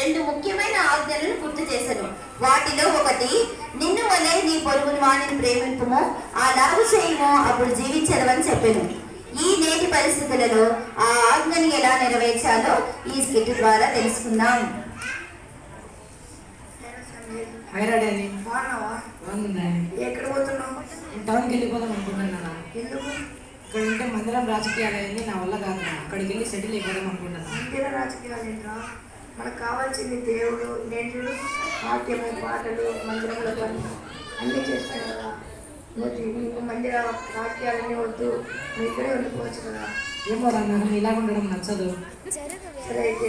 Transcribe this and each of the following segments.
రెండు ముఖ్యమైన ఆజ్ఞలను గుర్తు చేశాను. వాటిలో ఒకటి, నిన్ను వలె నీ పొరుగుని వాణిని ప్రేమింపుము, ఆ లాగు చేయము, అప్పుడు జీవించడమని చెప్పాను. ఈ నేటి పరిస్థితులలో ఆ ఆజ్ఞని ఎలా నెరవేర్చాలో ఈ స్కిట్ ద్వారా తెలుసుకుందాం. ఎక్కడ పోతున్నావు? టౌన్కి వెళ్ళిపోదాం అనుకుంటున్నాను. ఎందుకు? ఇక్కడ ఉంటే మందిరం రాజకీయాలు అయింది, నా వల్ల కాదు. అక్కడికి వెళ్ళి సెటిల్ అయిపోదాం అనుకుంటున్నాను. మందిర రాజకీయాలు ఏంట్రా? మనకు కావాల్సింది దేవుడు, నేను నాట్యము, పాటలు, మందిరంలో పని అన్నీ చేస్తాను కదా. నువ్వు మందిర రాజకీయాలన్నీ వద్దు, నువ్వు ఇక్కడే ఉండిపోవచ్చు కదా. ఏమో నాకు ఇలా ఉండడం నచ్చదు. సరే అయితే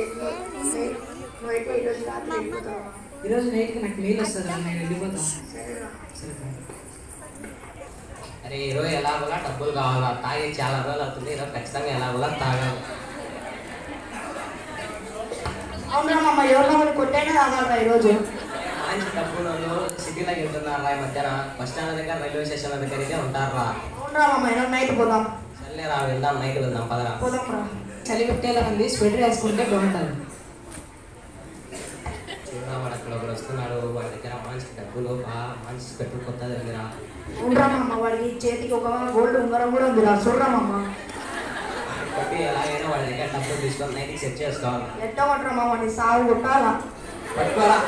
నువ్వైతే ఈరోజు రాత్రి వెళ్ళిపోతావా? ఈరోజు నైట్కి నాకు మెయిల్ వస్తుంది, నేను వెళ్ళిపోతాను. సరేనా? సరే. అరే ఈరోజు ఎలాగోలా డబ్బులు కావాలా, తాగి చాలా రోజులు అవుతుంది. ఈరోజు ఖచ్చితంగా ఎలాగోలా తాగాలి. అవునా అమ్మ, ఎవరినో కొట్టైనా తాగాలరా ఈరోజు. మంచి డబ్బులు సిటీలోకి వెళ్తున్నారా ఈ మధ్యన? బస్ స్టాండ్ దగ్గర, రైల్వే స్టేషన్ దగ్గర ఉంటారా? అవునరా అమ్మ, ఈరోజు నైట్ పోదాం. సర్లేరా వెళ్దాం, నైట్ వెళ్దాం పదరా. పోదాం రా. చలి పెట్టేలా ఉంది, స్వెటర్ వేసుకుంటే బాగుంటుంది. చూడరా వాడు అక్కడ ఒకడు వస్తున్నాడు, వాడి దగ్గర మంచి డబ్బులు మంచి పెట్టు కొత్తది దగ్గర. ఉండరామమ్మ, వాడికి చేతికి ఒక గోల్డ్ ఉంగరం కూడా ఉంది రా, చూడరామమ్మ. కొట్టి ఎలాగైనా వాడి దగ్గర డబ్బులు తీసుకొని నైట్కి సెట్ చేసుకోవాలి. ఎట్ట కొట్టరామా, వాడిని సాగు కొట్టాలా? పట్టుకోరా.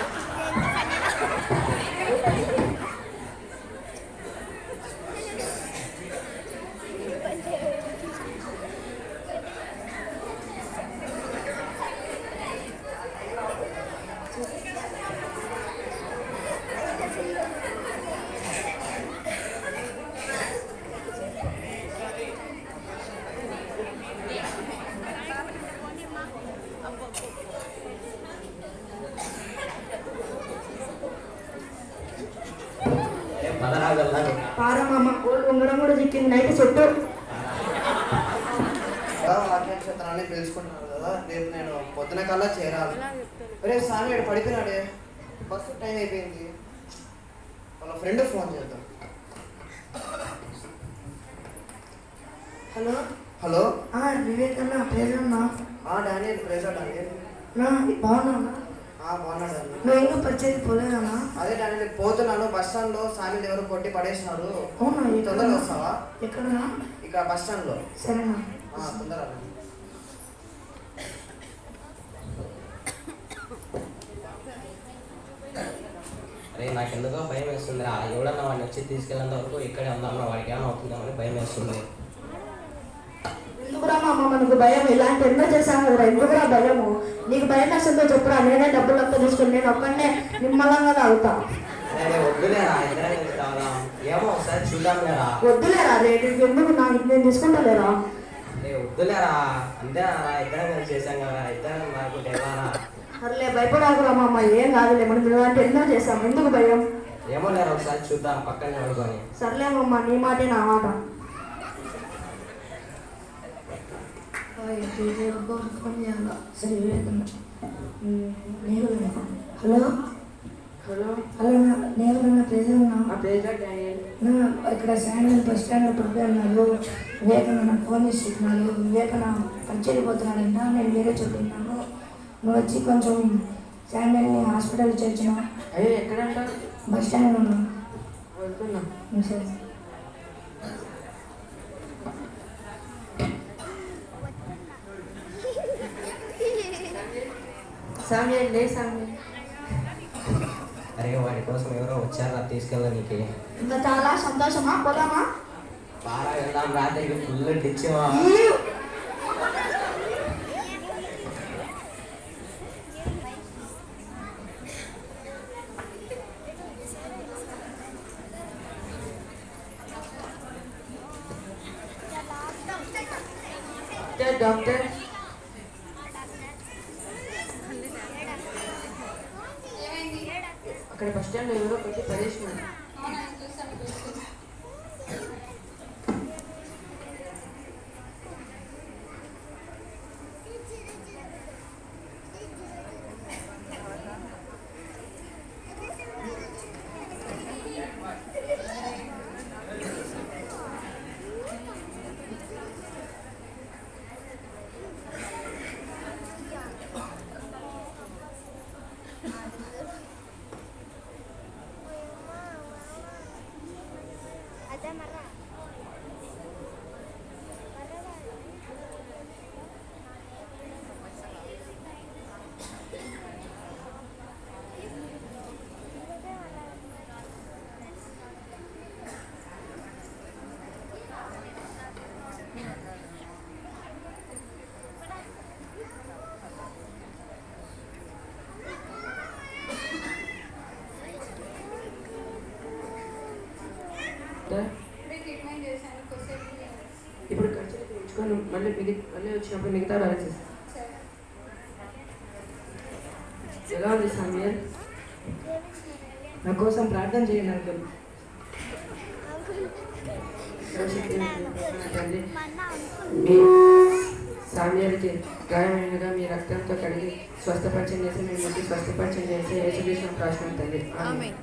పారమ్మ, గోల్డ్ ఉంగరం కూడా చిక్కింది నైట్ చుట్టూ. వాక్యక్షేత్రాన్ని పిలుచుకుంటున్నారు కదా, రేపు నేను పొద్దున కల్లా చేరాలి. రేపు స్వామి పడిపోయినాడే, బస్సు టైం అయిపోయింది. వాళ్ళ ఫ్రెండ్ ఫోన్ చేద్దాం. హలో హలో, వివేక్ అన్న, ప్రేరన్నా? Daniel, ప్రేజా Daniel. బాగున్నా? బాగున్నాడు అన్న. నువ్వు ఇంకా పరిచయం పోలేదన్నా? అదే డానియల్, పోతున్నాను. బస్ స్టాండ్ లో స్వామి ఎవరు కొట్టి పడేసినారు. అవునా? తొందరగా వస్తావా? ఎక్కడన్నా? ఇక్కడ బస్ స్టాండ్ లో. సరేనా? తొందరగా. అరే నాకెందుకో భయం వేస్తుంది రా. ఎవడన్నా వాడిని వచ్చి తీసుకెళ్ళేంత వరకు ఇక్కడే ఉందామన్నా, వాడికి ఏమైనా అవుతుందామని భయం వేస్తుంది. ఎందుకురా అమ్మ మనకు భయం? ఇలాంటి ఎన్నో చేశాను కదా, ఎందుకురా భయము? నీకు భయం వేస్తుందో చెప్పురా, నేనే డబ్బులు అంతా తీసుకుని నేను ఒక్కడనే నిమ్మలంగా తాగుతా. వద్దులేరా, ఇద్దరే కలిసి రావాలా? ఏమో ఒకసారి చూద్దాం లేరా. వద్దులేరా, రేటు ఎందుకు నేను తీసుకుంటలేరా? వద్దులేరా, అంతేనా? ఇద్దరే కలిసి చేశాం కదా, ఇద్దరం కాకుంటే ఎవరా? సర్లే, భయపడాకురా అమ్మ, ఏం కాదులే, మనం ఇలాంటి ఎన్నో చేసాం, ఎందుకు భయం? ఏమో లేరా, ఒకసారి చూద్దాం పక్కనే పడుకొని. సర్లేమమ్మ, నీ మాటే నా మాట. సరే వివేకన్న. హలో హలో హలో, నేను ప్రెజన్నా? ఇక్కడ శాండల్ బస్ స్టాండ్లో పడిపోయినాడు. వివేకన్న నాకు ఫోన్ చేసి చెప్పినాడు, వివేకన్న పరిచయపోతున్నాడంట, నేను వేరే చెప్తున్నాను, నువ్వు వచ్చి కొంచెం శాండల్ని హాస్పిటల్ చేర్చిన. అయ్యో ఎక్కడంట? బస్ స్టాండ్లో ఉన్నా. వెళ్తున్నా. సరే. సామి లే సామి. అరే వాడి కోసం ఎవరో వచ్చారా తీసుకెళ్ళడానికి. ఇంకా చాలా సంతోషమా, పోదామా? బాగా వెళ్దాం, రాత్రికి ఫుల్ టిచ్చేవా. డాక్టర్ అక్కడ బస్ స్టాండ్ ఎవరో పెట్టి పడేసినారు. వస్తాను, మళ్ళీ వచ్చినప్పుడు మిగతా బ్యాలెన్స్ ఇస్తాను. ఎలా ఉంది సామ్యల్? నా కోసం ప్రార్థన చేయండి అంకుల్. తండ్రి, మీ సామ్యాలకి గాయమైనగా మీ రక్తంతో కడిగి స్వస్థపరిచయం చేసి మీ ముట్టి స్వస్థపరిచయం చేసి యేసుక్రీస్తు ప్రార్థన తండ్రి. ఆమేన్.